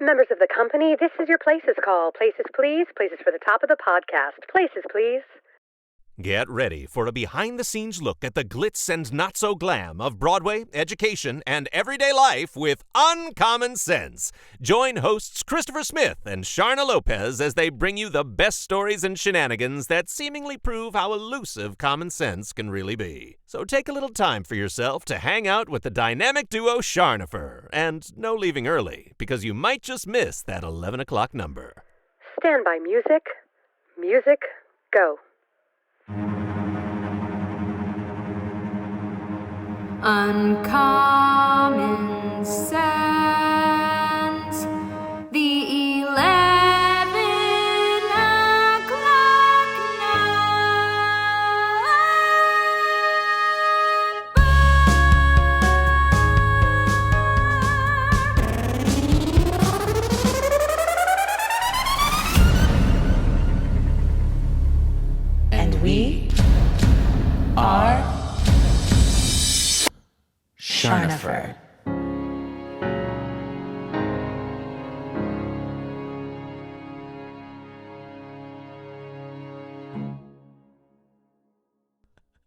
Members of the company, this is your Places call. Places, please. Places for the top of the podcast. Places, please. Get ready for a behind-the-scenes look at the glitz and not-so-glam of Broadway, education, and everyday life with Uncommon Sense. Join hosts Christopher Smith and Charna Lopez as they bring you the best stories and shenanigans that seemingly prove how elusive common sense can really be. So take a little time for yourself to hang out with the dynamic duo Charnopher. And no leaving early, because you might just miss that 11 o'clock number. Stand by music. Music, go. Uncommon sense, the 11 o'clock number. And we are Charnopher.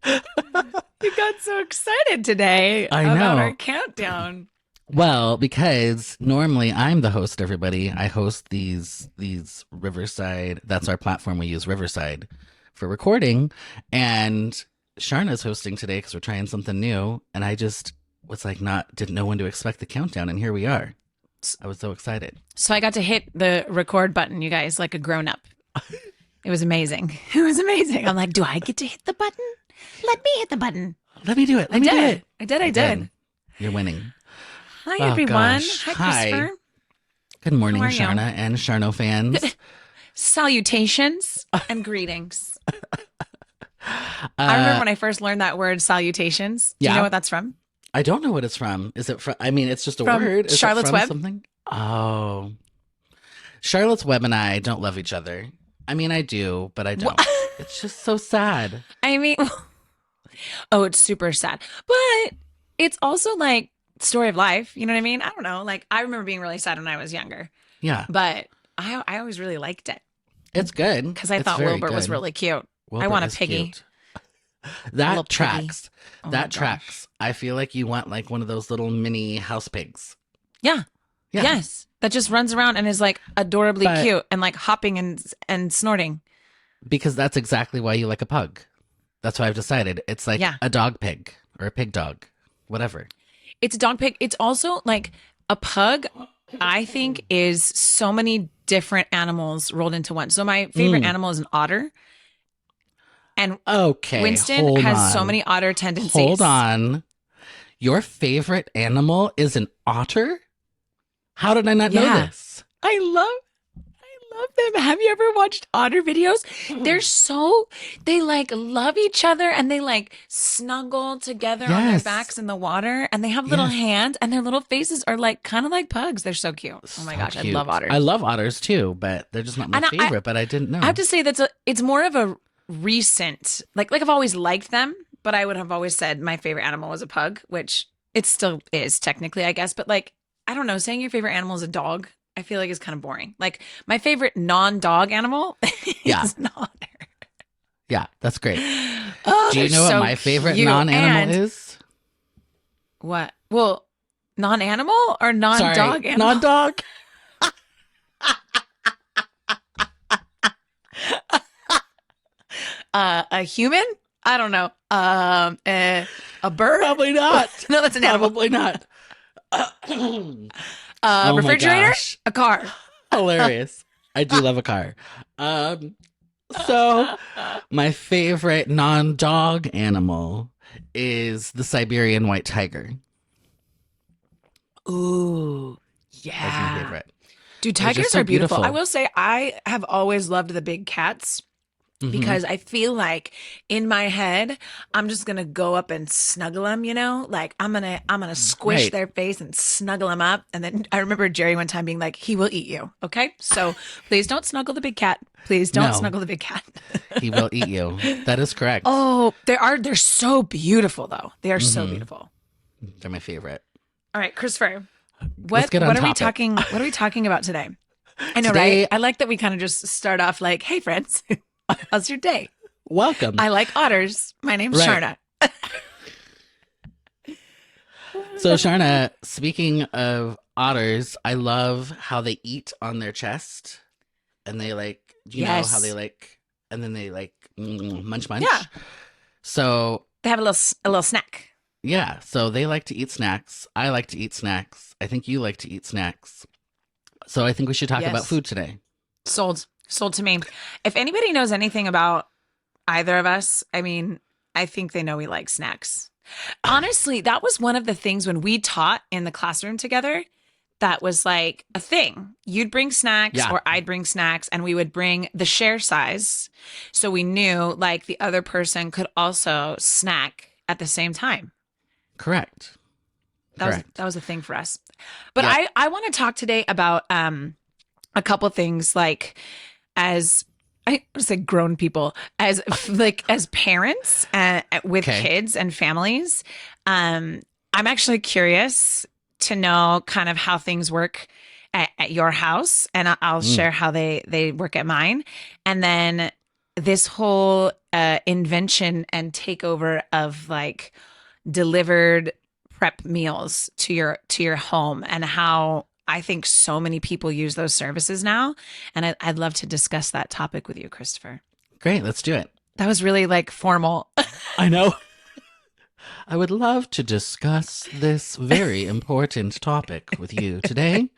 You got so excited today about our countdown. Well, because normally I'm the host, everybody. I host these Riverside. That's our platform. We use Riverside for recording. And Charna's hosting today because we're trying something new. And I just was like, didn't know when to expect the countdown. And here we are. I was so excited. So I got to hit the record button, you guys, like a grown up. It was amazing. It was amazing. I'm like, do I get to hit the button? Let me hit the button. Let me do it. Let me do it. I did. You're winning. Hi, everyone. Gosh. Hi, Christopher. Good morning, Charna and Charno fans. Salutations and greetings. I remember when I first learned that word, salutations. Do you know what that's from? I don't know what it's from. Is it from? I mean, it's just a from word. Is Charlotte's it from Web? Something? Oh. Charlotte's Web and I don't love each other. I mean, I do, but I don't. It's just so sad. I mean, it's super sad. But it's also like story of life. You know what I mean? I don't know. Like, I remember being really sad when I was younger. Yeah. But I always really liked it. It's good. Because I thought Wilbur was really cute. Wilbur I want a piggy. Cute. That tracks. Oh that tracks. I feel like you want like one of those little mini house pigs. Yeah. Yes. That just runs around and is like adorably cute and like hopping and snorting. Because that's exactly why you like a pug. That's why I've decided. It's like a dog pig or a pig dog, whatever. It's a dog pig. It's also like a pug, I think, is so many different animals rolled into one. So my favorite animal is an otter. And Winston has so many otter tendencies. Hold on. Your favorite animal is an otter? How did I not know this? I love them. Have you ever watched otter videos? They like love each other and they like snuggle together on their backs in the water and they have little hands and their little faces are like kind of like pugs. They're so cute. Oh my gosh, cute. I love otters. I love otters too, but they're just not my favorite, but I didn't know. I have to say it's more of a recent, like I've always liked them, but I would have always said my favorite animal was a pug, which it still is technically, I guess. But like, I don't know, saying your favorite animal is a dog, I feel like is kind of boring. Like my favorite non-dog animal is an otter. Yeah, that's great. Oh, do you know what my favorite non-animal is? What? Well, non-animal or non-dog animal? Non-dog. A human? I don't know. A bird? Probably not. No, that's an animal. Probably not. Refrigerator? A car. Hilarious. I do love a car. So my favorite non-dog animal is the Siberian white tiger. Ooh, yeah. That's my favorite. Dude, tigers are beautiful. I will say I have always loved the big cats. Because I feel like in my head, I'm just going to go up and snuggle them, you know, like I'm going to squish their face and snuggle them up. And then I remember Jerry one time being like, he will eat you. Okay. So please don't snuggle the big cat. Please don't snuggle the big cat. He will eat you. That is correct. Oh, they're so beautiful though. They are so beautiful. They're my favorite. All right, Christopher. Let's get on what are we topic. talking? What are we talking about today? I know, Today- right? I like that we kind of just start off like, "Hey, friends, how's your day? Welcome. I like otters. My name's Right. Charna." So, Sharna, speaking of otters, I love how they eat on their chest, and they like, you know Yes. how they like, and then they like munch. Yeah. So They have a little snack. yeah, so they like to eat snacks. I like to eat snacks. I think you like to eat snacks. So I think we should talk Yes. about food today. Sold to me. If anybody knows anything about either of us, I mean, I think they know we like snacks. Honestly, that was one of the things when we taught in the classroom together. That was like a thing. You'd bring snacks Yeah. or I'd bring snacks, and we would bring the share size. So we knew like the other person could also snack at the same time. Correct. That was a thing for us. But Yeah. I want to talk today about a couple things, like as I want to say grown people, as like as parents with Okay. kids and families. I'm actually curious to know kind of how things work at your house, and I'll share how they work at mine. And then this whole invention and takeover of like delivered prep meals to your home, and how I think so many people use those services now. And I'd love to discuss that topic with you, Christopher. Great. Let's do it. That was really like formal. I know. I would love to discuss this very important topic with you today.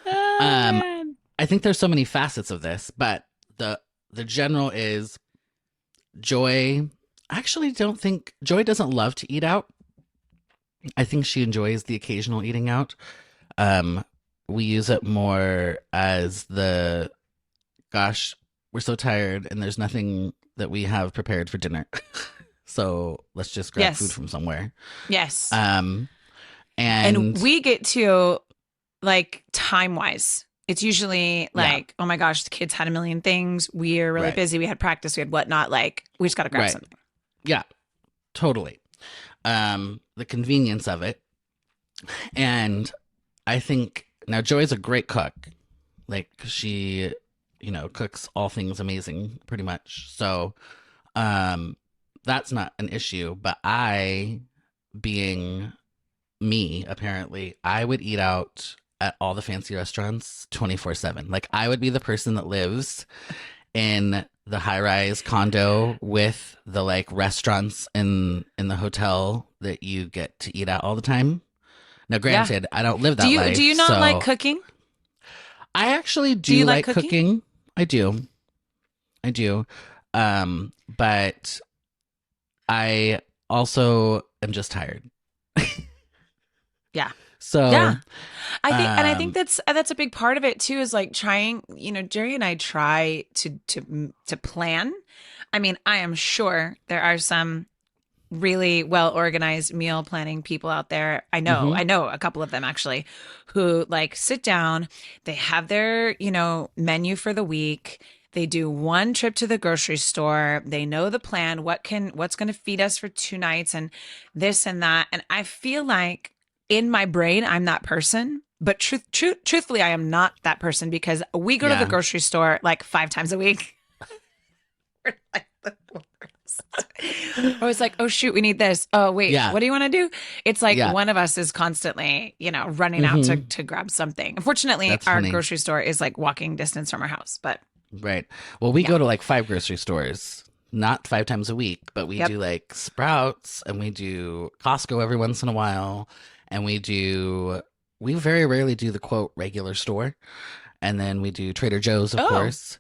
Man. I think there's so many facets of this, but the general is Joy. I actually don't think Joy doesn't love to eat out. I think she enjoys the occasional eating out. We use it more as the, gosh, we're so tired and there's nothing that we have prepared for dinner. So let's just grab Yes. food from somewhere. Yes. And we get to like time wise. It's usually like, oh my gosh, the kids had a million things. We're really Right. busy. We had practice. We had whatnot. Like, we just got to grab Right. something. yeah, totally. The convenience of it. And I think now Joy's a great cook. Like she, cooks all things amazing pretty much. So, that's not an issue, but I, being me, apparently, I would eat out at all the fancy restaurants 24/7. Like I would be the person that lives in the high-rise condo with the like restaurants in the hotel that you get to eat at all the time. Now, granted, I don't live that life. Do you not so like cooking? I actually do you like like cooking. I do. But I also am just tired. Yeah. So Yeah. I think Um, that's a big part of it too, is like trying, Jerry and I try to plan. I mean, I am sure there are some really well organized meal planning people out there. I know a couple of them actually, who like sit down, they have their, menu for the week. They do one trip to the grocery store. They know the plan, what's going to feed us for 2 nights and this and that. And I feel like in my brain, I'm that person, but truthfully, I am not that person, because we go to the Yeah. grocery store like 5 times a week. We're like the worst. I was like, oh shoot, we need this. Oh wait, Yeah. what do you want to do? It's like Yeah. one of us is constantly, running out to grab something. Unfortunately, That's our funny. grocery store is like walking distance from our house, but Right. Well, we go to like 5 grocery stores, not 5 times a week, but we Yep. do like Sprouts and we do Costco every once in a while. And we very rarely do the quote regular store. And then we do Trader Joe's, of Oh. course.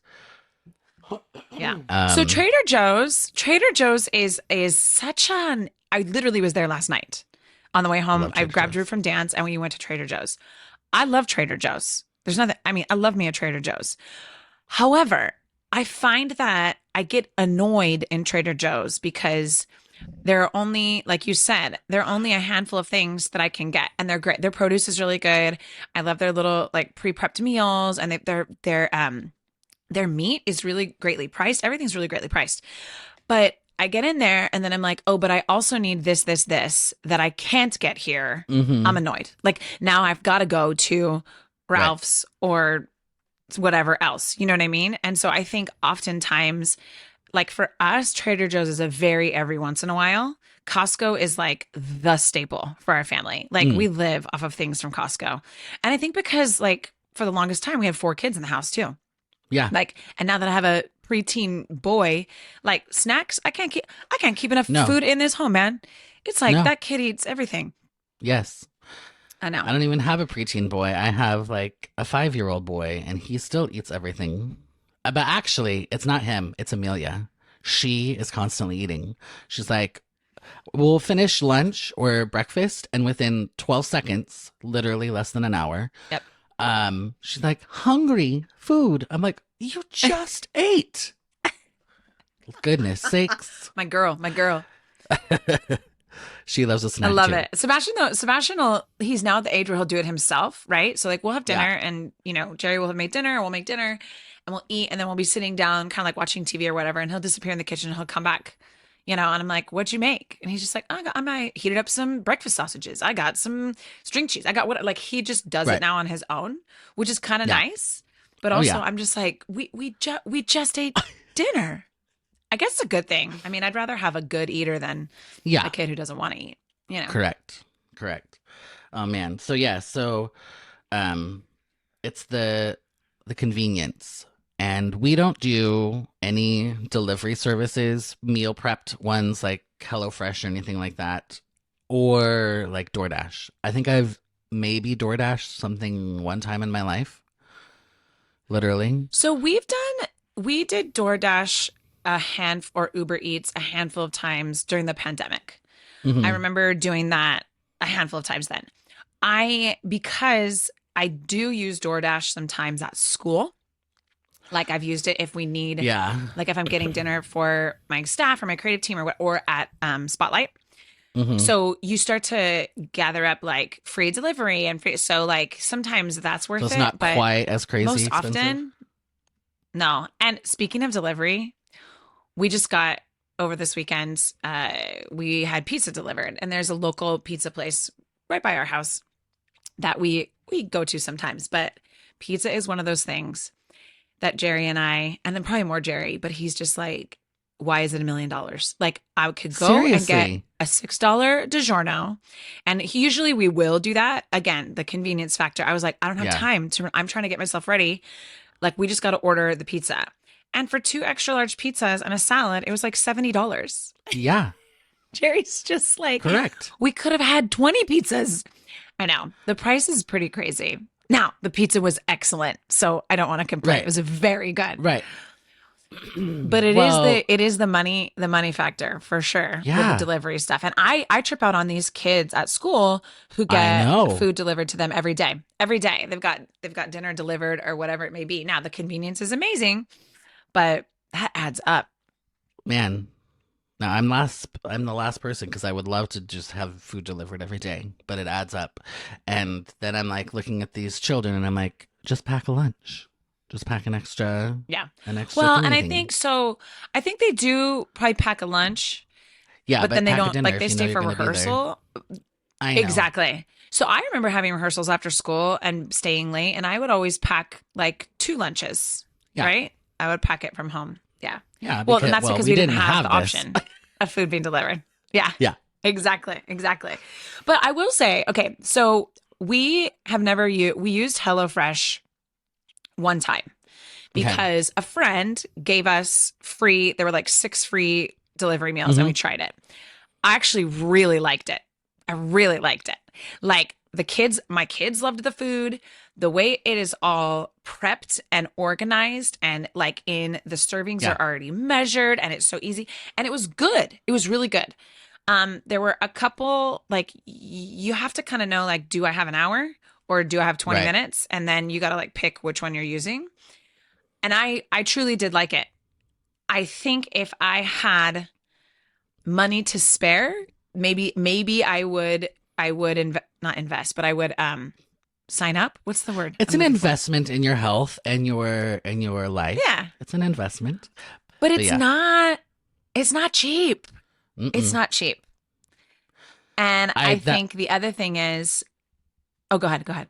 yeah. So Um, Trader Joe's is such an. I literally was there last night on the way home. Love I Trader grabbed Drew Joe's. from dance, and we went to Trader Joe's. I love Trader Joe's. There's nothing. I mean, I love me a Trader Joe's. However, I find that I get annoyed in Trader Joe's because there are only, like you said, there are only a handful of things that I can get, and they're great. Their produce is really good. I love their little like pre-prepped meals, and their meat is really greatly priced. Everything's really greatly priced. But I get in there and then I'm like, oh, but I also need this that I can't get here. I'm annoyed. Like now I've got to go to Ralph's or whatever else. You know what I mean? And so I think oftentimes, like for us, Trader Joe's is a very every once in a while. Costco is like the staple for our family. Like we live off of things from Costco. And I think because like for the longest time, we had 4 kids in the house too. Yeah. Like, and now that I have a preteen boy, like snacks, I can't keep enough food in this home, man. It's like that kid eats everything. Yes. I know. I don't even have a preteen boy. I have like a 5-year-old boy and he still eats everything. But actually, it's not him. It's Amelia. She is constantly eating. She's like, we'll finish lunch or breakfast and within 12 seconds, literally less than an hour. Yep. She's like, hungry, food. I'm like, you just ate. Goodness sakes. My girl. She loves a snack. I love too. it. Sebastian he's now at the age where he'll do it himself, right? So like we'll have dinner and, you know, Jerry will have made dinner, we'll make dinner and we'll eat and then we'll be sitting down kind of like watching TV or whatever and he'll disappear in the kitchen and he'll come back, you know, and I'm like, what'd you make? And he's just like, I heated up some breakfast sausages. I got some string cheese. I got what, like he just does it now on his own, which is kind of nice. But also I'm just like, we just ate dinner. I guess it's a good thing. I mean, I'd rather have a good eater than a kid who doesn't want to eat, you know? Correct. Oh man. So it's the convenience. And we don't do any delivery services, meal prepped ones like HelloFresh or anything like that, or like DoorDash. I think I've maybe DoorDash something one time in my life. Literally. So we did DoorDash or Uber Eats a handful of times during the pandemic. I remember doing that a handful of times then. Because I do use DoorDash sometimes at school. Like I've used it if we need, like if I'm getting dinner for my staff or my creative team or at Spotlight. So you start to gather up like free delivery and free. So like sometimes that's worth it. So it's not quite as crazy most expensive. Often, no. And speaking of delivery, we just got over this weekend, we had pizza delivered and there's a local pizza place right by our house that we go to sometimes. But pizza is one of those things that Jerry and then probably more Jerry, but he's just like, why is it $1 million? Like I could go and get a $6 DiGiorno. And usually we will do that. Again, the convenience factor. I was like, I don't have time I'm trying to get myself ready. Like we just got to order the pizza. And for 2 extra large pizzas and a salad, it was like $70. Yeah. Jerry's just like, correct. We could have had 20 pizzas. I know. The price is pretty crazy. Now, the pizza was excellent, so I don't want to complain. It was very good. Right. But it is the money factor for sure with the delivery stuff. And I trip out on these kids at school who get food delivered to them every day. Every day. They've got dinner delivered or whatever it may be. Now, the convenience is amazing, but that adds up. Man. Now I'm the last person because I would love to just have food delivered every day, but it adds up. And then I'm like looking at these children and I'm like, just pack a lunch. Just pack an extra. Yeah. Well, and I think they do probably pack a lunch. Yeah. But then they don't, like they stay for rehearsal. I know. Exactly. So I remember having rehearsals after school and staying late, and I would always pack like 2 lunches, right? I would pack it from home. Yeah. Yeah. Well, and that's because we didn't have the option of food being delivered. Yeah. Yeah. Exactly. But I will say, okay, so we used HelloFresh one time because a friend gave us there were like 6 free delivery meals and we tried it. I actually really liked it. Like my kids loved the food, the way it is all prepped and organized and like the servings are already measured and it's so easy and it was good. It was really good. There were a couple, like you have to kind of know, like, do I have an hour or do I have 20 minutes? And then you got to like pick which one you're using. And I truly did like it. I think if I had money to spare, maybe I would not invest, but I would sign up. What's the word? It's an investment in your health and your life. Yeah. It's an investment. But it's not It's not cheap. It's not cheap. And I think the other thing is, oh, go ahead.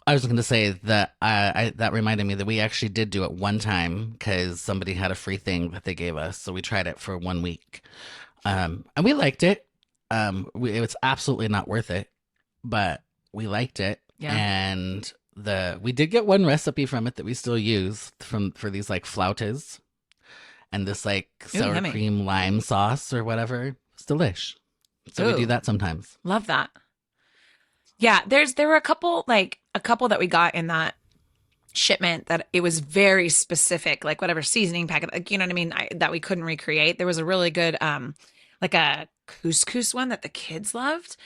I was going to say that that reminded me that we actually did do it one time because somebody had a free thing that they gave us. So we tried it for 1 week. And we liked it. It was absolutely not worth it, but we liked it. Yeah. And we did get one recipe from it that we still use for these like flautas and this like sour cream lime sauce or whatever. It's delish. So we do that sometimes. Love that. Yeah, there were a couple that we got in that shipment that it was very specific, like whatever seasoning packet, like, you know what I mean, that we couldn't recreate. There was a really good like a couscous one that the kids loved.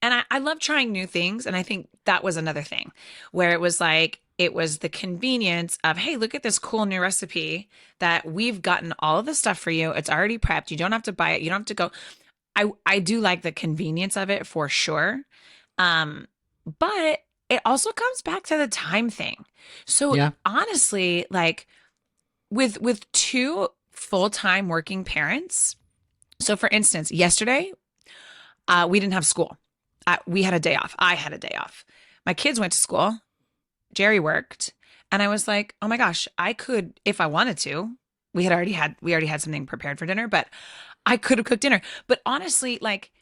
And I love trying new things. And I think that was another thing where it was the convenience of, hey, look at this cool new recipe that we've gotten all of the stuff for you. It's already prepped. You don't have to buy it. You don't have to go. I do like the convenience of it for sure. But it also comes back to the time thing. So honestly, like with two full-time working parents. So for instance, yesterday, we didn't have school. We had a day off. I had a day off. My kids went to school. Jerry worked. And I was like, oh my gosh, I could, if I wanted to, we already had something prepared for dinner, but I could have cooked dinner. But honestly, like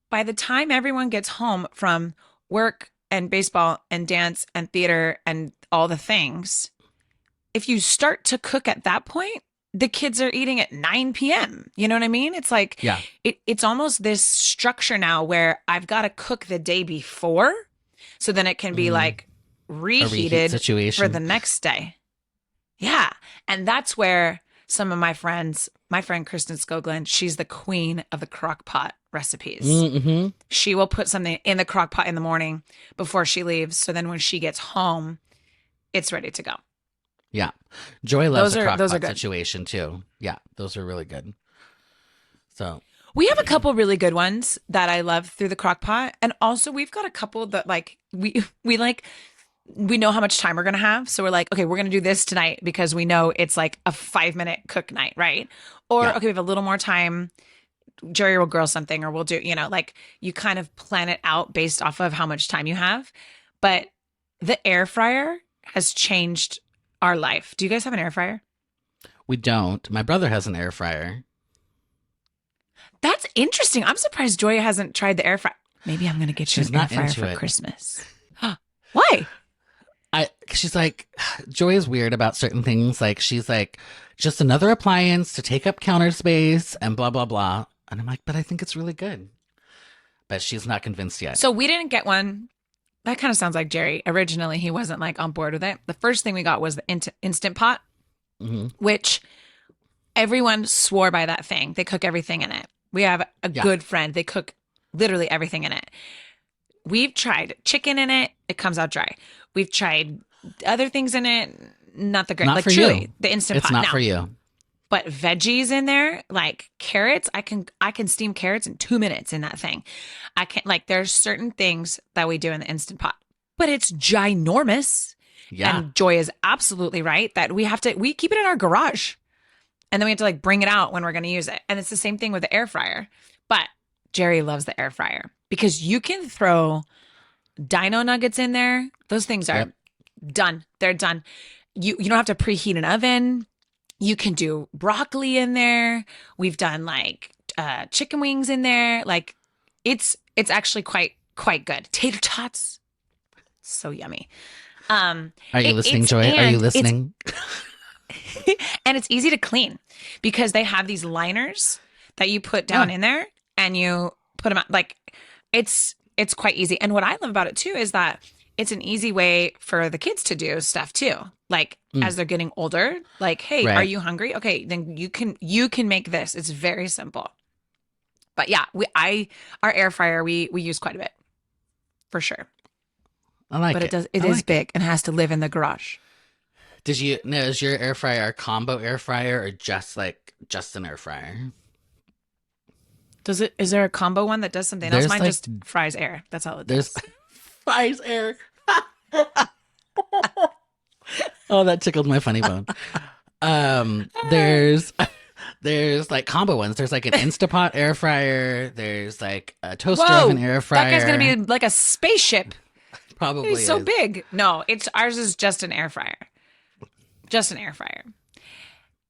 by the time everyone gets home from work and baseball and dance and theater and all the things, if you start to cook at that point, the kids are eating at 9 p.m. You know what I mean? It's like, it's almost this structure now where I've got to cook the day before. So then it can be like reheated for the next day. Yeah. And that's where some of my friend Kristen Skoglund, she's the queen of the crock pot recipes. Mm-hmm. She will put something in the crock pot in the morning before she leaves. So then when she gets home, it's ready to go. Yeah. Joy loves the crock pot situation too. Yeah. Those are really good. So we have a couple really good ones that I love through the crock pot. And also we've got a couple that like, we know how much time we're going to have. So we're like, okay, we're going to do this tonight because we know it's like a 5-minute cook night, right? Or, okay, we have a little more time. Jerry will grill something or we'll do, like you kind of plan it out based off of how much time you have. But the air fryer has changed our life. Do you guys have an air fryer? We don't. My brother has an air fryer. That's interesting. I'm surprised Joy hasn't tried the air fryer. Maybe I'm going to get you an air fryer for Christmas. Why? She's like, Joy is weird about certain things. Like, she's like, just another appliance to take up counter space and blah, blah, blah. And I'm like, but I think it's really good. But she's not convinced yet. So we didn't get one. That kind of sounds like Jerry. Originally, he wasn't like on board with it. The first thing we got was the Instant Pot, which everyone swore by that thing. They cook everything in it. We have a good friend. They cook literally everything in it. We've tried chicken in it. It comes out dry. We've tried other things in it. Not the great. Not like for truly, you. The Instant Pot. It's not for you. But veggies in there, like carrots, I can steam carrots in 2 minutes in that thing. I can't, like, there's certain things that we do in the Instant Pot, but it's ginormous. Yeah. And Joy is absolutely right that we keep it in our garage and then we have to like bring it out when we're going to use it. And it's the same thing with the air fryer, but Jerry loves the air fryer because you can throw dino nuggets in there. Those things are done. They're done. You don't have to preheat an oven. You can do broccoli in there. We've done like chicken wings in there. Like it's actually quite good. Tater tots, so yummy. Are you listening, Joy? Are you listening? And it's easy to clean because they have these liners that you put down in there and you put them out. Like it's quite easy. And what I love about it too is that it's an easy way for the kids to do stuff too. Like as they're getting older, like, hey, are you hungry? Okay, then you can make this. It's very simple. But yeah, our air fryer we use quite a bit for sure. I like it. But it is big and has to live in the garage. Is your air fryer a combo air fryer or just an air fryer? Is there a combo one that does something else? Mine just fries air. That's all it does. Fries air. Oh, that tickled my funny bone. There's There's like combo ones. There's like an Instapot air fryer. There's like a toaster Whoa, oven air fryer. that guy's gonna be like a spaceship. Probably He's so is. big. No, ours is just an air fryer. Just an air fryer.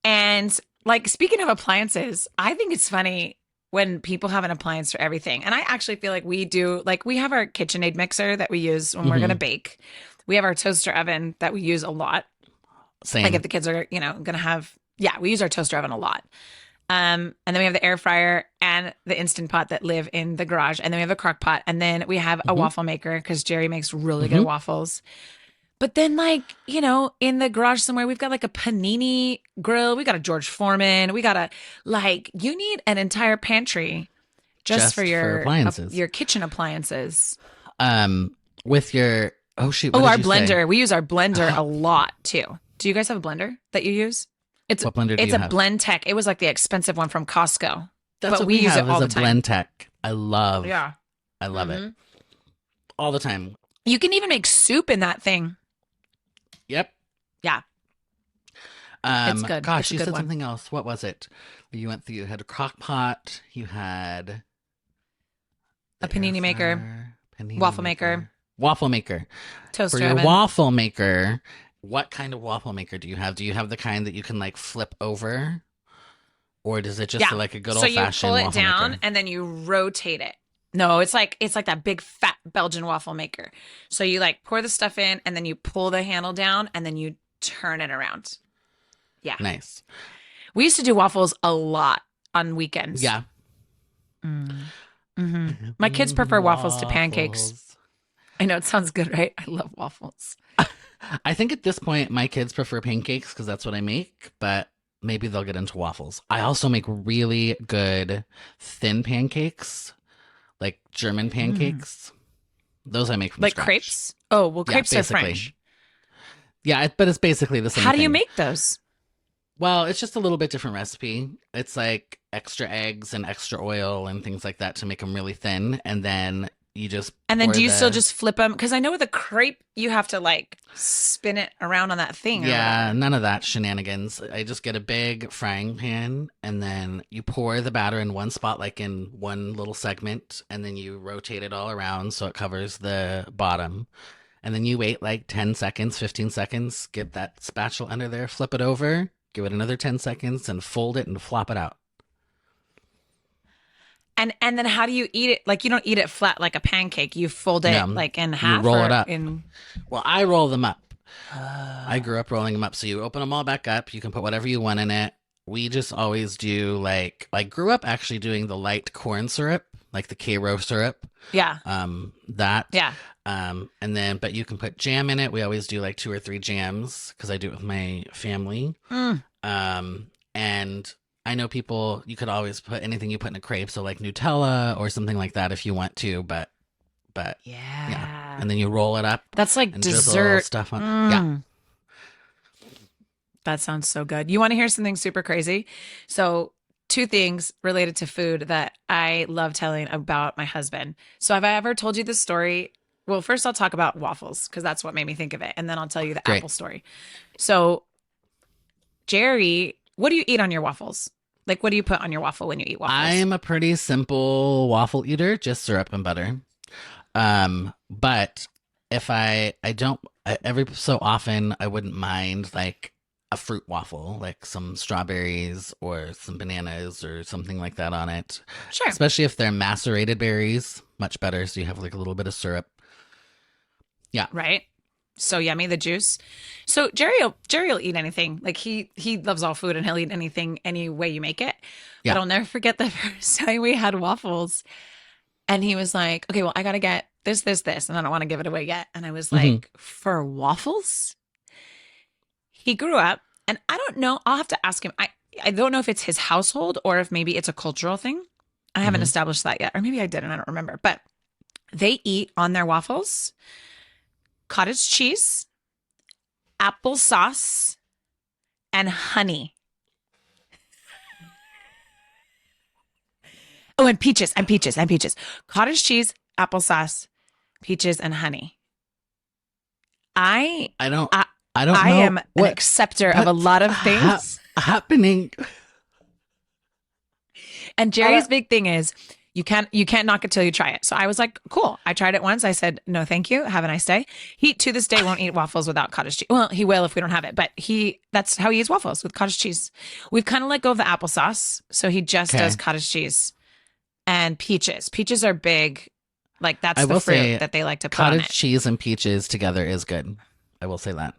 And like, speaking of appliances, I think it's funny when people have an appliance for everything. And I actually feel like we do, like we have our KitchenAid mixer that we use when we're going to bake. We have our toaster oven that we use a lot. Same. Like if the kids are, going to have, we use our toaster oven a lot. And then we have the air fryer and the Instant Pot that live in the garage. And then we have a crock pot. And then we have a waffle maker because Jerry makes really good waffles. But then, like, in the garage somewhere, we've got like a panini grill. We got a George Foreman. We got you need an entire pantry just for your appliances. Your kitchen appliances. With your, oh shoot. Our blender. Say? We use our blender a lot too. Do you guys have a blender that you use? What blender do it's you a have? Blend-Tech. It was like the expensive one from Costco. That's what we use have it all the is a time. Blend-Tech. I love Mm-hmm. it. All the time. You can even make soup in that thing. Yep. Yeah. It's good. Gosh, it's a you good said one. something else. What was it? You had a crock pot. You had A panini maker. Waffle maker. Waffle maker. Toaster For your oven. waffle maker, what kind of waffle maker do you have? Do you have the kind that you can like flip over? Or does it just like a good old fashioned So you pull it waffle down maker? and then you rotate it. No, it's like that big fat Belgian waffle maker. So you like pour the stuff in and then you pull the handle down and then you turn it around. Yeah. Nice. We used to do waffles a lot on weekends. Yeah. Mm-hmm. My kids prefer waffles to pancakes. I know it sounds good, right? I love waffles. I think at this point, my kids prefer pancakes because that's what I make, but maybe they'll get into waffles. I also make really good thin pancakes, like German pancakes. Those I make from like scratch. crepes? Oh, well, crepes are basically. French. Yeah, but it's basically the same How do you thing. make those? Well, it's just a little bit different recipe. It's like extra eggs and extra oil and things like that to make them really thin. And then you just And then pour do you still just flip them? Because I know with a crepe, you have to like spin it around on that thing. Yeah, none of that shenanigans. I just get a big frying pan and then you pour the batter in one spot, like in one little segment, and then you rotate it all around so it covers the bottom. And then you wait like 10 seconds, 15 seconds, get that spatula under there, flip it over, give it another 10 seconds, and fold it and flop it out. And then how do you eat it? Like you don't eat it flat like a pancake. You fold it like in half. roll or it up. In... Well, I roll them up. I grew up rolling them up. So you open them all back up. You can put whatever you want in it. We just always do like grew up actually doing the light corn syrup, like the Karo syrup. Yeah. That. Yeah. And then, but you can put jam in it. We always do like 2 or 3 jams because I do it with my family. And I know people, you could always put anything you put in a crepe. So like Nutella or something like that if you want to, but yeah. And then you roll it up. That's like and drizzle dessert stuff on. Yeah. That sounds so good. You want to hear something super crazy? So 2 things related to food that I love telling about my husband. So have I ever told you this story? Well, first I'll talk about waffles because that's what made me think of it. And then I'll tell you the apple story. So Jerry, what do you eat on your waffles? Like, what do you put on your waffle when you eat waffles? I'm a pretty simple waffle eater, just syrup and butter. But if I don't, every so often I wouldn't mind like a fruit waffle, like some strawberries or some bananas or something like that on it. Sure. Especially if they're macerated berries, much better. So you have like a little bit of syrup. Yeah. Right. So yummy, the juice. So Jerry will eat anything. Like he loves all food and he'll eat anything any way you make it. Yeah. But I'll never forget the first time we had waffles. And he was like, okay, well, I got to get this, and I don't want to give it away yet. And I was like, for waffles? He grew up, and I don't know. I'll have to ask him. I don't know if it's his household or if maybe it's a cultural thing. I haven't established that yet. Or maybe I did and I don't remember. But they eat on their waffles cottage cheese, applesauce, and honey. Oh, and peaches. Cottage cheese, applesauce, peaches, and honey. I don't know. I am an acceptor of a lot of things. Happening. And Jerry's big thing is you can't knock it till you try it. So I was like, cool. I tried it once. I said, no, thank you. Have a nice day. He to this day won't eat waffles without cottage cheese. Well, he will if we don't have it, but that's how he eats waffles, with cottage cheese. We've kind of let go of the applesauce. So he just does cottage cheese and peaches. Peaches are big. Like that's the fruit that they like to put on it. Cottage cheese and peaches together is good. I will say that.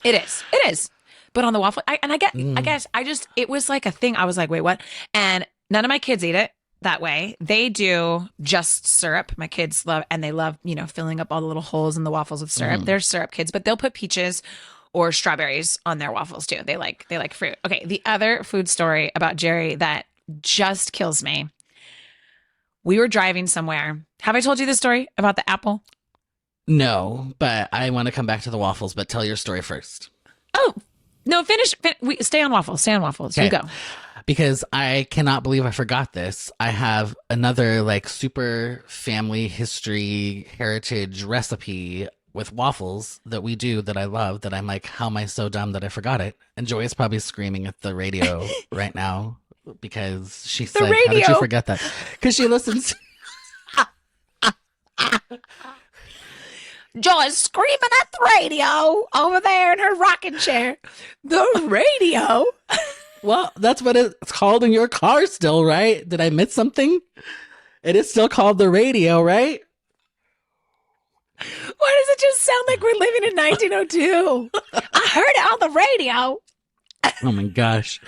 It is. But on the waffle, it was like a thing. I was like, wait, what? And none of my kids eat it that way. They do just syrup. My kids love, and they love, filling up all the little holes in the waffles with syrup. They're syrup kids, but they'll put peaches or strawberries on their waffles too. They like fruit. Okay. The other food story about Jerry that just kills me. We were driving somewhere. Have I told you this story about the apple? No, but I want to come back to the waffles, but tell your story first. Oh, no, finish. Stay on waffles. Okay. You go. Because I cannot believe I forgot this. I have another like super family history heritage recipe with waffles that we do that I love, that I'm like, how am I so dumb that I forgot it? And Joy is probably screaming at the radio right now because she's like, how did you forget that? Because she listens. Joy's screaming at the radio over there in her rocking chair. The radio? Well, that's what it's called in your car still, right? Did I miss something? It is still called the radio, right? Why does it just sound like we're living in 1902? I heard it on the radio. Oh my gosh.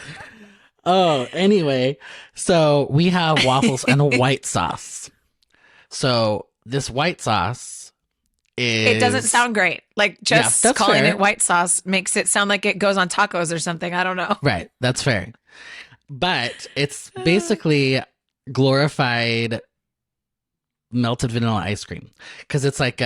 Oh, anyway. So we have waffles and a white sauce. So this white sauce it doesn't sound great. Like just calling it white sauce makes it sound like it goes on tacos or something. I don't know. Right. That's fair. But it's basically glorified melted vanilla ice cream. Because it's like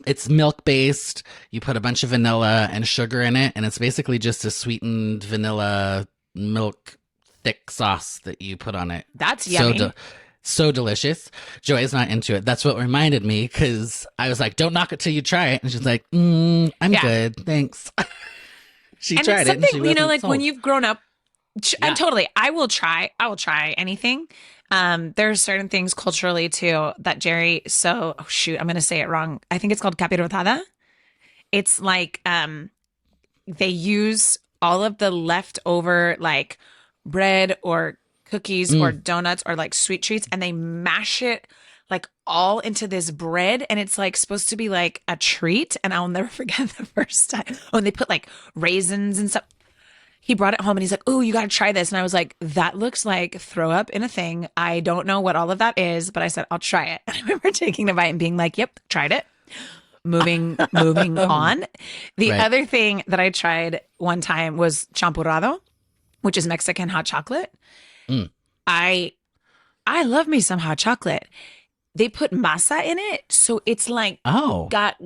it's milk based. You put a bunch of vanilla and sugar in it. And it's basically just a sweetened vanilla milk thick sauce that you put on it. That's yummy. So delicious. Joy's not into it. That's what reminded me, because I was like, don't knock it till you try it. And she's like, I'm good. Thanks. She tried it. And she like sold. When you've grown up, and totally, I will try anything. There's certain things culturally too that Jerry, I'm going to say it wrong. I think it's called capirotada. It's like, they use all of the leftover like bread or cookies or donuts or like sweet treats, and they mash it like all into this bread, and it's like supposed to be like a treat. And I'll never forget the first time when they put like raisins and stuff. He brought it home and he's like, "Oh, you got to try this." And I was like, "That looks like throw up in a thing. I don't know what all of that is," but I said, "I'll try it." And I remember taking a bite and being like, "Yep, tried it." Moving on. The other thing that I tried one time was champurrado, which is Mexican hot chocolate. I love me some hot chocolate. They put masa in it, so it's like got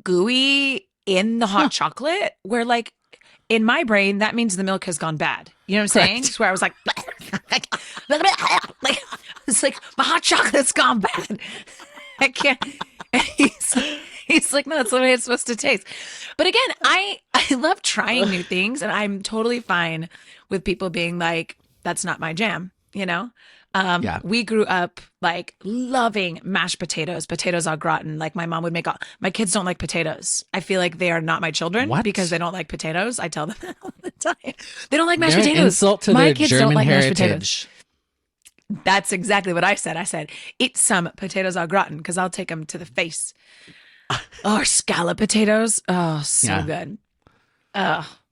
gooey in the hot chocolate. Where like in my brain that means the milk has gone bad. You know what I'm saying? Where I was like, it's like my hot chocolate's gone bad. I can't. He's like, no, that's the way it's supposed to taste. But again, I love trying new things, and I'm totally fine with people being like, that's not my jam, We grew up like loving mashed potatoes au gratin. Like my mom would make my kids don't like potatoes. I feel like they are not my children because they don't like potatoes. I tell them that all the time. They don't like mashed potatoes. An insult to my their kids German don't like heritage. Mashed potatoes. That's exactly what I said. I said, eat some potatoes au gratin because I'll take them to the face. Or scallop potatoes. Oh, so good.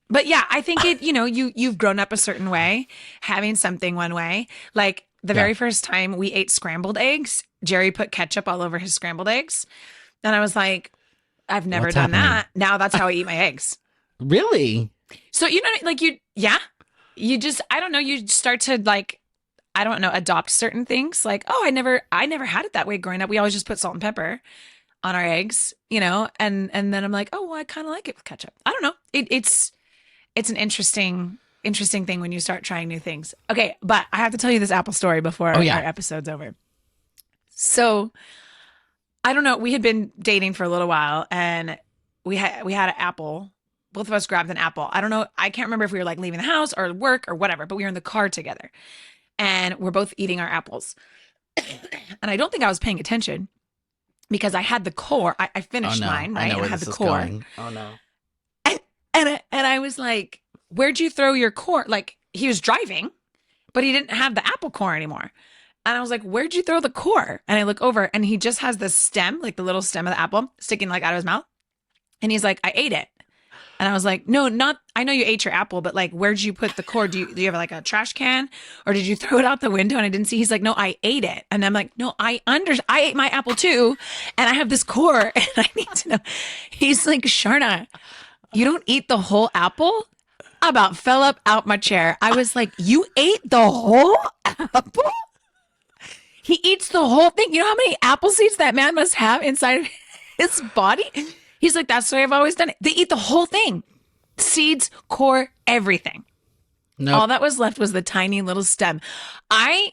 But yeah, I think you've grown up a certain way, having something one way. Like the very first time we ate scrambled eggs, Jerry put ketchup all over his scrambled eggs. And I was like, I've never done that. Now that's how I eat my eggs. Really? So, like you just, I don't know, you start to like, I don't know, adopt certain things. Like, I never had it that way growing up. We always just put salt and pepper on our eggs, and then I'm like, I kind of like it with ketchup. I don't know. It's an interesting thing when you start trying new things. Okay, but I have to tell you this apple story before our episode's over. So, I don't know. We had been dating for a little while, and we had an apple both of us grabbed an apple. I don't know. I can't remember if we were like leaving the house or work or whatever, but we were in the car together and we're both eating our apples. And I don't think I was paying attention because I had the core. I finished mine, right? I had the core. Going. Oh no. And I was like, where'd you throw your core? Like he was driving, but he didn't have the apple core anymore. And I was like, where'd you throw the core? And I look over and he just has the stem, like the little stem of the apple sticking like out of his mouth. And he's like, I ate it. And I was like, no, not, I know you ate your apple, but like, where'd you put the core? Do you have like a trash can or did you throw it out the window and I didn't see? He's like, no, I ate it. And I'm like, no, I ate my apple too. And I have this core and I need to know. He's like, Charna, you don't eat the whole apple? I about fell up out my chair. I was like, you ate the whole apple? He eats the whole thing. You know how many apple seeds that man must have inside of his body? He's like, that's the way I've always done it. They eat the whole thing. Seeds, core, everything. No. All that was left was the tiny little stem. I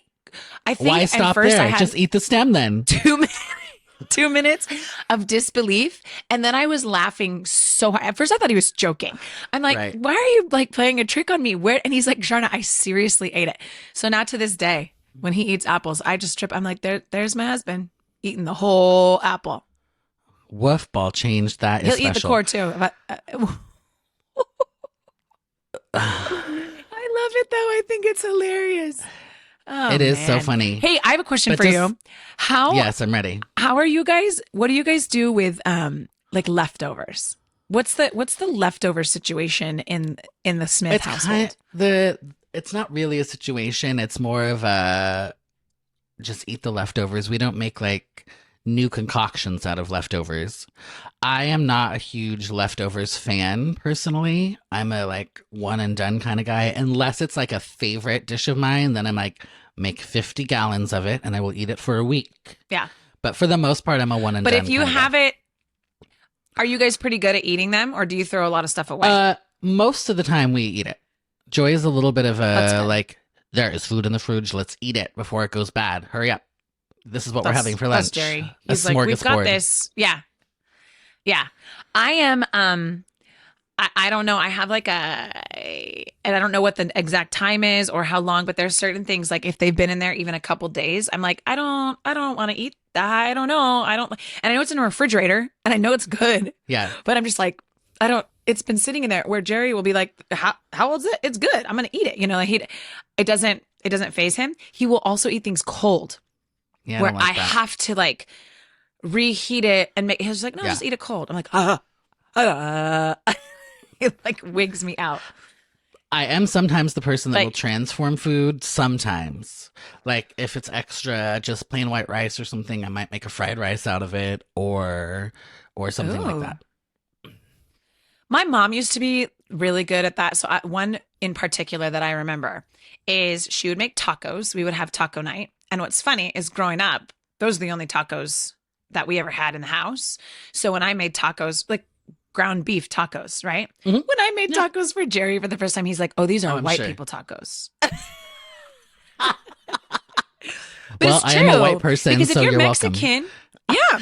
think why stop at first there? I had Just eat the stem then. 2 minutes of disbelief. And then I was laughing so hard. At first I thought he was joking. I'm like, Right. why are you like playing a trick on me? Where? And he's like, Charna, I seriously ate it. So now to this day, when he eats apples, I just trip. I'm like, there's my husband eating the whole apple. Woof ball changed that. He'll is eat the special. core too. I love it though. I think it's hilarious. Oh, It is so man. funny. Hey, I have a question But for you. Yes, I'm ready. How are you guys? What do you guys do with like leftovers? What's the leftover situation in the Smith household? It's not really a situation. It's more of a just eat the leftovers. We don't make like new concoctions out of leftovers. I am not a huge leftovers fan personally. I'm a like one and done kind of guy. Unless it's like a favorite dish of mine, then I'm like make 50 gallons of it and I will eat it for a week. Yeah. But for the most part, I'm a one and But done. if you have it, are you guys pretty good at eating them, or do you throw a lot of stuff away? Most of the time we eat it. Joy is a little bit of That's a good. like, there is food in the fridge. Let's eat it before it goes bad. Hurry up. This is what we're having for lunch. That's Jerry. A He's like, we've got smorgasbord. this. Yeah. Yeah. I am, I don't know. I have like and I don't know what the exact time is or how long, but there's certain things like if they've been in there even a couple days, I'm like, I don't want to eat that. I don't know. And I know it's in a refrigerator and I know it's good, Yeah. but I'm just like, it's been sitting in there where Jerry will be like, how old is it? It's good. I'm going to eat it. You know, like it doesn't phase him. He will also eat things cold. Yeah. Where don't like I that. have to like reheat it and make. He's like, no, Yeah. just eat it cold. I'm like, it like wigs me out. I am sometimes the person that will Like- transform food. Sometimes, like if it's extra, just plain white rice or something, I might make a fried rice out of it, or something Ooh. like that. My mom used to be really good at that. So one in particular that I remember is she would make tacos. We would have taco night. And what's funny is growing up, those are the only tacos that we ever had in the house. So when I made tacos, like ground beef tacos, right? Mhm. When I made tacos for Jerry for the first time, he's like, oh, these are Oh, I'm white sure. people tacos. Well, it's I am a true, white person, because if so you're you're welcome. Mexican, yeah.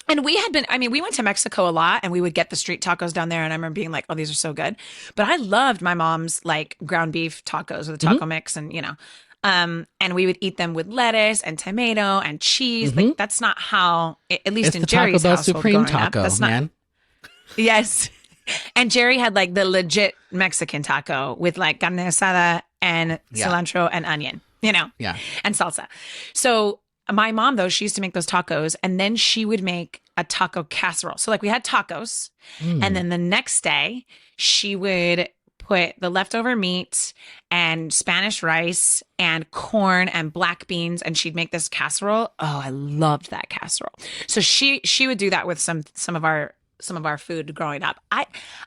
And we went to Mexico a lot and we would get the street tacos down there. And I remember being like, oh, these are so good. But I loved my mom's like ground beef tacos with the taco mix and, and we would eat them with lettuce and tomato and cheese. Like that's not how, at least It's in the Taco Jerry's Bell household Supreme growing up, taco, that's not, man. Yes. And Jerry had like the legit Mexican taco with like carne asada and Yeah. cilantro and onion, Yeah. and salsa. So my mom, though, she used to make those tacos and then she would make a taco casserole. So like we had tacos and then the next day she would put the leftover meat and Spanish rice and corn and black beans and she'd make this casserole. Oh, I loved that casserole. So she would do that with some of our food growing up.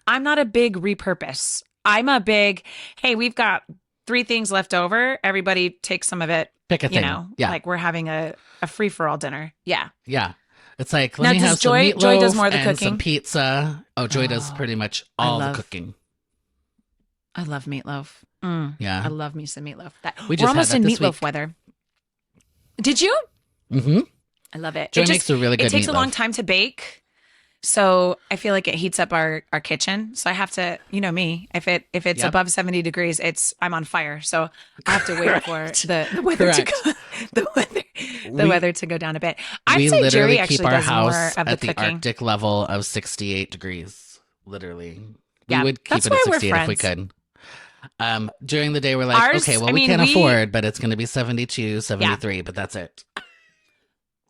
I'm not a big repurpose. I'm a big, hey, we've got 3 things left over. Everybody take some of it. Pick a thing. Yeah. Like we're having a free-for-all dinner. Yeah. Yeah. It's like, Now, let me does have some Joy- meatloaf Joy does more of the and cooking? some pizza. Oh, Joy does Oh, pretty much I all love- the cooking. I love meatloaf. Yeah. I love me some meatloaf. We just We're had almost that in this meatloaf week. weather. Did you? Mm-hmm. I love it. Joy It makes a really good It takes a long meatloaf. time to bake. So I feel like it heats up our kitchen. So I have to, you know me, if it's Yep. above 70 degrees, I'm on fire. So I have to wait for the weather to Correct. go, the weather to go down a bit. I'd We say literally Jerry keep actually our does more house of the at the cooking. Arctic level of 68 degrees. Literally. Yeah, We would keep that's it why at we're 68 if we friends. could. During the day, we're like, Ours, okay, well, I we mean, can't afford, but it's going to be 72, 73, but that's it.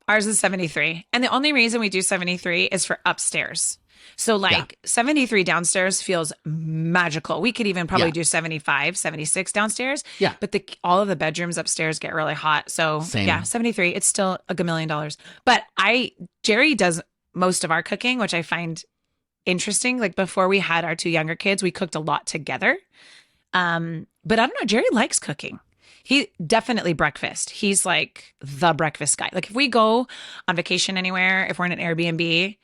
Ours is 73. And the only reason we do 73 is for upstairs. So like 73 downstairs feels magical. We could even probably do 75, 76 downstairs. Yeah. But all of the bedrooms upstairs get really hot. So Same. yeah, 73. It's still a $1 million. But Jerry does most of our cooking, which I find interesting. Like before we had our 2 younger kids, we cooked a lot together. But I don't know, Jerry likes cooking. He definitely breakfast. He's like the breakfast guy. Like if we go on vacation anywhere, if we're in an Airbnb,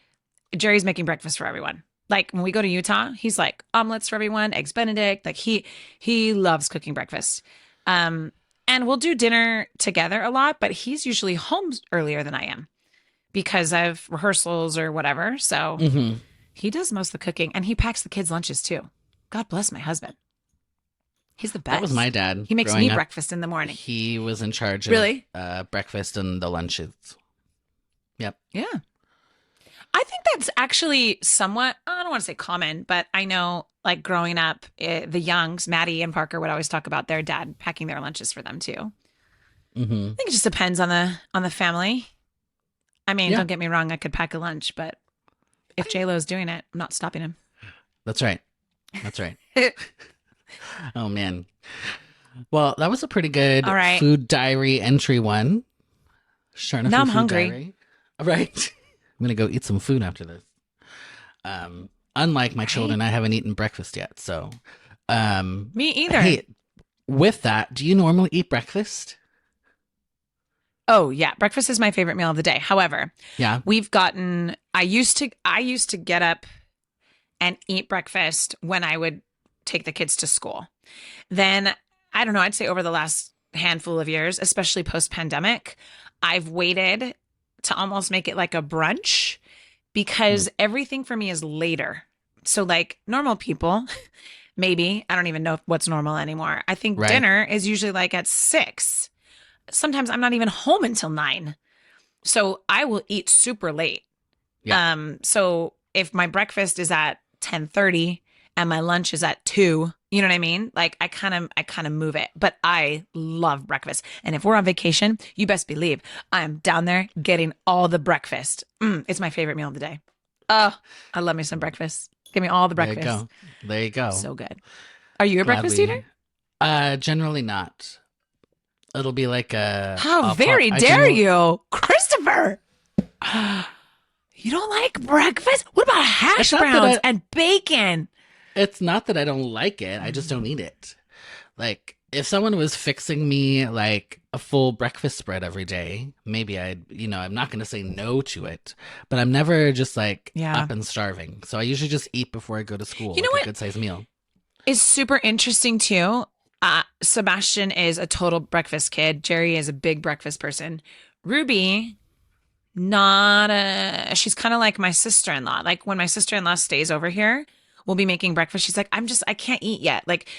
Jerry's making breakfast for everyone. Like when we go to Utah, he's like omelets for everyone, eggs Benedict. Like he loves cooking breakfast. And we'll do dinner together a lot, but he's usually home earlier than I am because of rehearsals or whatever. So he does most of the cooking, and he packs the kids' lunches too. God bless my husband. He's the best. That was my dad. He makes growing me up. breakfast in the morning. He was in charge Really? of breakfast and the lunches. Yep. Yeah. I think that's actually somewhat, I don't want to say common, but I know like growing up, the Youngs, Maddie and Parker would always talk about their dad packing their lunches for them too. I think it just depends on the family. I mean, don't get me wrong, I could pack a lunch, but if J-Lo's doing it, I'm not stopping him. That's right. That's right. Oh, man. Well, that was a pretty good food diary entry one. Charnopher now I'm food hungry. Diary. All right. I'm going to go eat some food after this. Unlike my children, I haven't eaten breakfast yet. So, me either. Hey, with that, do you normally eat breakfast? Oh, yeah. Breakfast is my favorite meal of the day. However, I used to get up and eat breakfast when I would take the kids to school. Then, I don't know, I'd say over the last handful of years, especially post-pandemic, I've waited to almost make it like a brunch because everything for me is later. So like normal people, maybe, I don't even know what's normal anymore. I think dinner is usually like at 6. Sometimes I'm not even home until 9. So I will eat super late. Yeah. So if my breakfast is at 10:30 and my lunch is at 2, you know what I mean? Like I kind of move it, but I love breakfast. And if we're on vacation, you best believe I'm down there getting all the breakfast. It's my favorite meal of the day. Oh, I love me some breakfast. Give me all the breakfast. There you go. So good. Are you a breakfast eater? Generally not. It'll be like a... How very dare you, Christopher? You don't like breakfast? What about hash browns and bacon? It's not that I don't like it. I just don't eat it. Like, if someone was fixing me like a full breakfast spread every day, maybe I'm not going to say no to it. But I'm never just like up and starving. So I usually just eat before I go to school. You know what? A good sized meal. It's super interesting too. Sebastian is a total breakfast kid. Jerry is a big breakfast person. Ruby, she's kind of like my sister-in-law. Like when my sister-in-law stays over here, we'll be making breakfast. She's like, I can't eat yet. Like,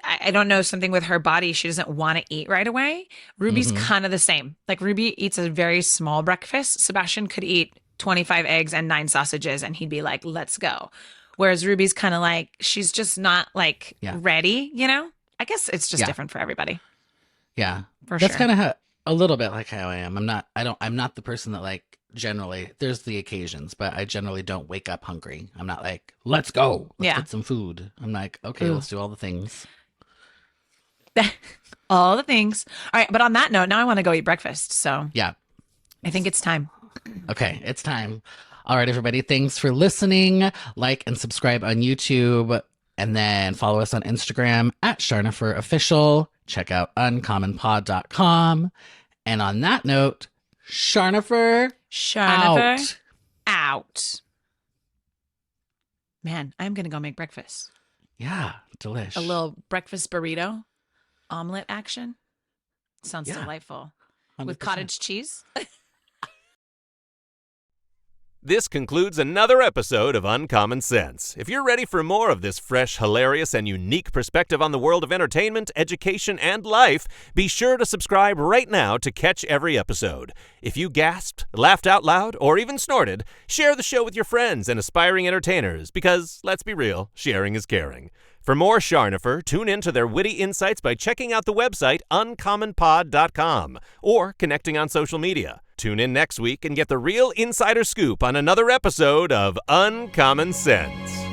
I don't know, something with her body. She doesn't want to eat right away. Ruby's kind of the same. Like Ruby eats a very small breakfast. Sebastian could eat 25 eggs and 9 sausages and he'd be like, let's go. Whereas Ruby's kind of like, she's just not like ready, you know? I guess it's just different for everybody. Yeah. For That's sure. kind of a little bit like how I am. I'm not the person that like generally, there's the occasions, but I generally don't wake up hungry. I'm not like, let's go. Let's get some food. I'm like, okay, let's do all the things. All the things. All right. But on that note, now I want to go eat breakfast. So yeah, I think it's time. Okay. It's time. All right, everybody. Thanks for listening. Like and subscribe on YouTube. And then follow us on Instagram at Charnopher Official. Check out uncommonpod.com. And on that note, Charnopher out. Man, I'm going to go make breakfast. Yeah, delish. A little breakfast burrito, omelet action. Sounds delightful. 100%. With cottage cheese. This concludes another episode of Uncommon Sense. If you're ready for more of this fresh, hilarious, and unique perspective on the world of entertainment, education, and life, be sure to subscribe right now to catch every episode. If you gasped, laughed out loud, or even snorted, share the show with your friends and aspiring entertainers because, let's be real, sharing is caring. For more Charnopher, tune in to their witty insights by checking out the website uncommonpod.com or connecting on social media. Tune in next week and get the real insider scoop on another episode of Uncommon Sense.